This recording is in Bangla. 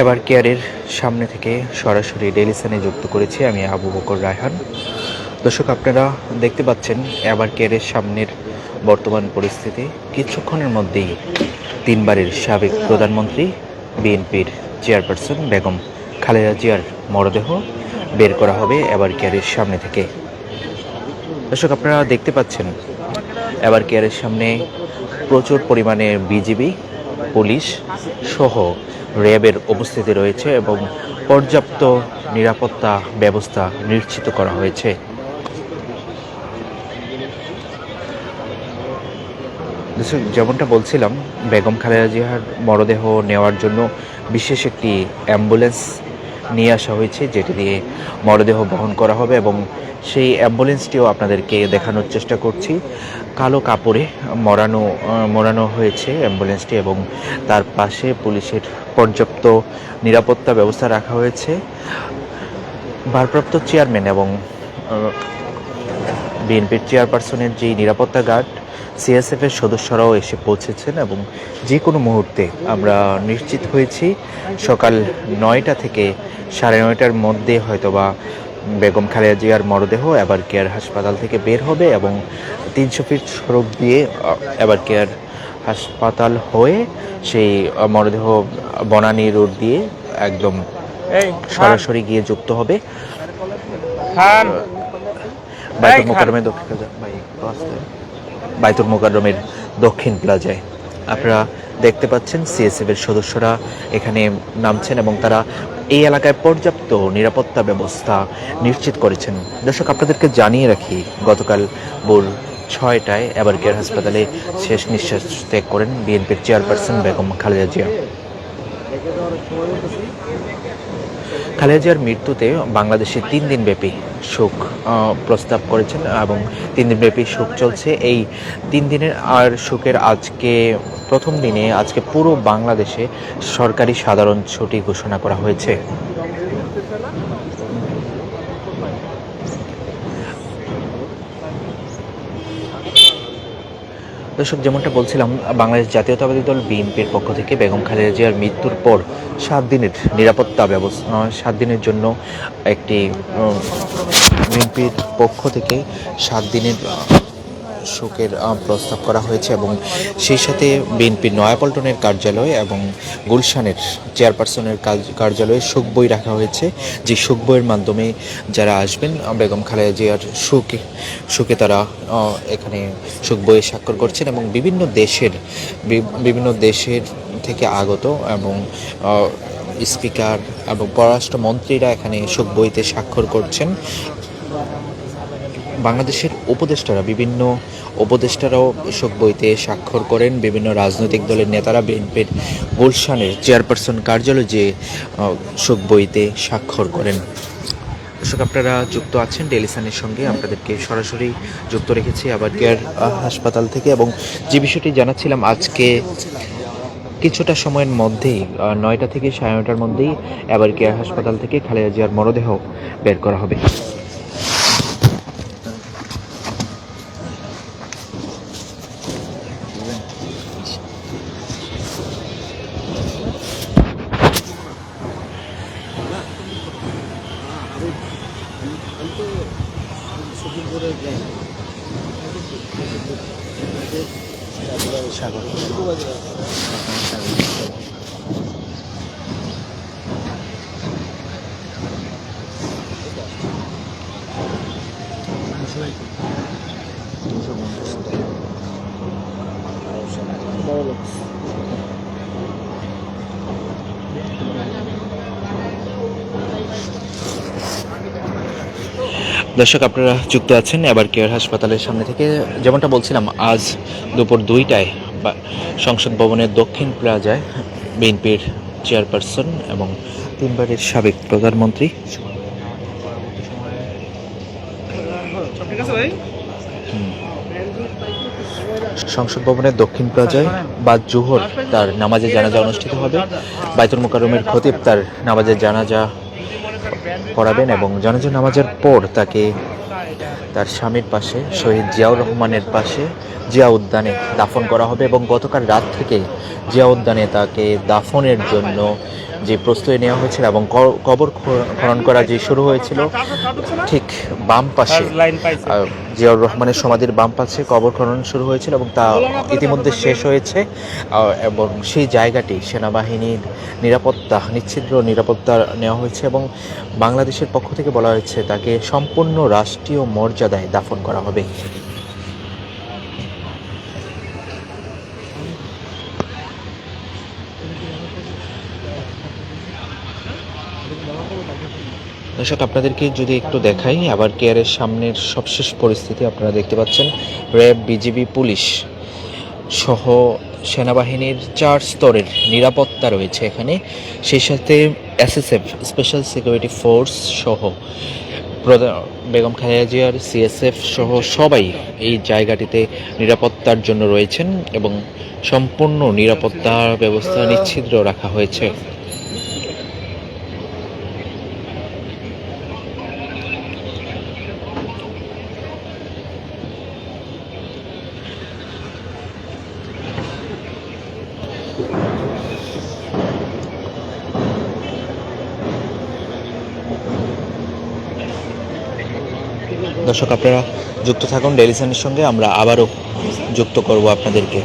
এবার কেয়ারের সামনে থেকে সরাসরি ডেইলি সানে যুক্ত করেছি আমি আবু বকর রায়হান। দর্শক, আপনারা দেখতে পাচ্ছেন এবার কেয়ারের সামনের বর্তমান পরিস্থিতি। কিছুক্ষণের মধ্যেই তিনবারের সাবেক প্রধানমন্ত্রী বিএনপির চেয়ারপারসন বেগম খালেদা জিয়ার মরদেহ বের করা হবে এবার কেয়ারের সামনে থেকে। দর্শক, আপনারা দেখতে পাচ্ছেন এবার কেয়ারের সামনে প্রচুর পরিমাণে বিজিবি, পুলিশ সহ র্যাবের উপস্থিতি রয়েছে এবং পর্যাপ্ত নিরাপত্তা ব্যবস্থা নিশ্চিত করা হয়েছে। যেমনটা বলছিলাম, বেগম খালেদা জিয়ার মরদেহ নেওয়ার জন্য বিশেষ একটি অ্যাম্বুলেন্স নিয়ে আসা হয়েছে, যেটি দিয়ে মরদেহ বহন করা হবে এবং সেই অ্যাম্বুলেন্সটিও আপনাদেরকে দেখানোর চেষ্টা করছি। কালো কাপড়ে মোড়ানো হয়েছে অ্যাম্বুলেন্সটি এবং তার পাশে পুলিশের পর্যাপ্ত নিরাপত্তা ব্যবস্থা রাখা হয়েছে। ভারপ্রাপ্ত চেয়ারম্যান এবং বিএনপির চেয়ারপারসনের যে নিরাপত্তা গার্ড, সিএসএফের সদস্যরাও এসে পৌঁছেছেন এবং যে কোনো মুহূর্তে আমরা নিশ্চিত হয়েছি সকাল 9টা থেকে 9:30টার মধ্যে হয়তোবা বেগম খালেদা জিয়ার মরদেহ এবার কেয়ার হাসপাতাল থেকে বের হবে এবং 300 ফিট সড়ক দিয়ে এবার কেয়ার হাসপাতাল হয়ে সেই মরদেহ বনানী রোড দিয়ে একদম সরাসরি গিয়ে যুক্ত হবে বাইতুল মোকাররমের দক্ষিণ প্লাজায়। আপনারা দেখতে পাচ্ছেন সিএসএফ এর সদস্যরা এখানে নামছেন এবং তারা এই এলাকায় পর্যাপ্ত নিরাপত্তা ব্যবস্থা নিশ্চিত করেছেন। দর্শক, আপনাদেরকে জানিয়ে রাখি, গতকাল ভোর 6টায় এবার কেয়ার হাসপাতালে শেষ নিঃশ্বাস ত্যাগ করেন বিএনপির চেয়ারপারসন বেগম খালেদা জিয়া। খালেদা জিয়ার মৃত্যুতে বাংলাদেশে 3 দিনব্যাপী শোক প্রস্তাব করেছেন এবং 3 দিনব্যাপী শোক চলছে। এই 3 দিনের আর শোকের আজকে প্রথম দিনে আজকে পুরো বাংলাদেশে সরকারি সাধারণ ছুটি ঘোষণা করা হয়েছে। দর্শক, যেমনটা বলছিলাম, বাংলাদেশ জাতীয়তাবাদী দল বিএনপির পক্ষ থেকে বেগম খালেদা জিয়ার মৃত্যুর পর 7 দিনের নিরাপত্তা ব্যবস্থা 7 দিনের জন্য একটি বিএনপির পক্ষ থেকে 7 দিনের শোকের প্রস্তাব করা হয়েছে এবং সেই সাথে বিএনপির নয়াপল্টনের কার্যালয় এবং গুলশানের চেয়ারপারসনের কার্যালয়ে শোক বই রাখা হয়েছে। যে শোক বইয়ের মাধ্যমে যারা আসবেন বেগম খালেদা জিয়ার শোকে তারা এখানে শোক বইয়ে স্বাক্ষর করছেন এবং বিভিন্ন দেশের থেকে আগত এবং স্পিকার এবং পররাষ্ট্রমন্ত্রীরা এখানে শোক বইতে স্বাক্ষর করছেন। বাংলাদেশের বিভিন্ন উপদেষ্টারাও শোক বইতে স্বাক্ষর করেন। বিভিন্ন রাজনৈতিক দলের নেতারা বিএনপির গুলশানের চেয়ারপারসন কার্যালয়ে যে শোক বইতে স্বাক্ষর করেন। দর্শক, আপনারা যুক্ত আছেন ডেইলি সানের সঙ্গে, আপনাদেরকে সরাসরি যুক্ত রেখেছি আবার কেয়ার হাসপাতাল থেকে এবং যে বিষয়টি জানাচ্ছিলাম, আজকে কিছুটা সময়ের মধ্যেই 9টা থেকে 9:30টার মধ্যেই এবার কেয়ার হাসপাতাল থেকে খালেদা জিয়ার মরদেহ বের করা হবে। দর্শক, আপনারা যুক্ত আছেন এবার কেয়ার হাসপাতালের সামনে থেকে। যেমনটা বলছিলাম, আজ দুপুর 2টায় সংসদ ভবনের দক্ষিণ প্লাজায় বিএনপির চেয়ারপারসন এবং 3বারের সাবেক প্রধানমন্ত্রী সংসদ ভবনের দক্ষিণ প্লাজায় বাদ জোহর তার নামাজে জানাজা অনুষ্ঠিত হবে। বাইতুল মোকাররমের খতিব তার নামাজে জানাজা পড়াবেন এবং জানাজা নামাজের পর তাকে তার স্বামীর পাশে শহীদ জিয়াউর রহমানের পাশে জিয়া উদ্যানে দাফন করা হবে এবং গতকাল রাত থেকে জিয়া উদ্যানে তাকে দাফনের জন্য যে প্রস্তুতি নেওয়া হয়েছিল এবং কবর খনন করা যে শুরু হয়েছিল ঠিক বাম পাশে জিয়াউর রহমানের সমাধির বাম পাশে কবর খনন শুরু হয়েছিল এবং তা ইতিমধ্যে শেষ হয়েছে এবং সেই জায়গাটি সেনাবাহিনীর নিরাপত্তা নিশ্ছিদ্র নিরাপত্তা নেওয়া হয়েছে এবং বাংলাদেশের পক্ষ থেকে বলা হয়েছে তাকে সম্পূর্ণ রাষ্ট্রীয় মর্যাদায় দাফন করা হবে। দর্শক আপনাদেরকে যদি একটু দেখাই আবার কেয়ারের সামনের সবশেষ পরিস্থিতি আপনারা দেখতে পাচ্ছেন র্যাব, বিজিবি, পুলিশ সহ সেনাবাহিনীর 4 স্তরের নিরাপত্তা রয়েছে এখানে, সেই সাথে এসএসএফ স্পেশাল সিকিউরিটি ফোর্স সহ বেগম খালেদা জিয়ার সিএসএফ সহ সবাই এই জায়গাটিতে নিরাপত্তার জন্য রয়েছেন এবং সম্পূর্ণ নিরাপত্তার ব্যবস্থা নিশ্ছিদ্র রাখা হয়েছে। দর্শক আপনারা যুক্ত থাকুন ডেইলি সানের সঙ্গে, আমরা আবারও যুক্ত করব আপনাদেরকে।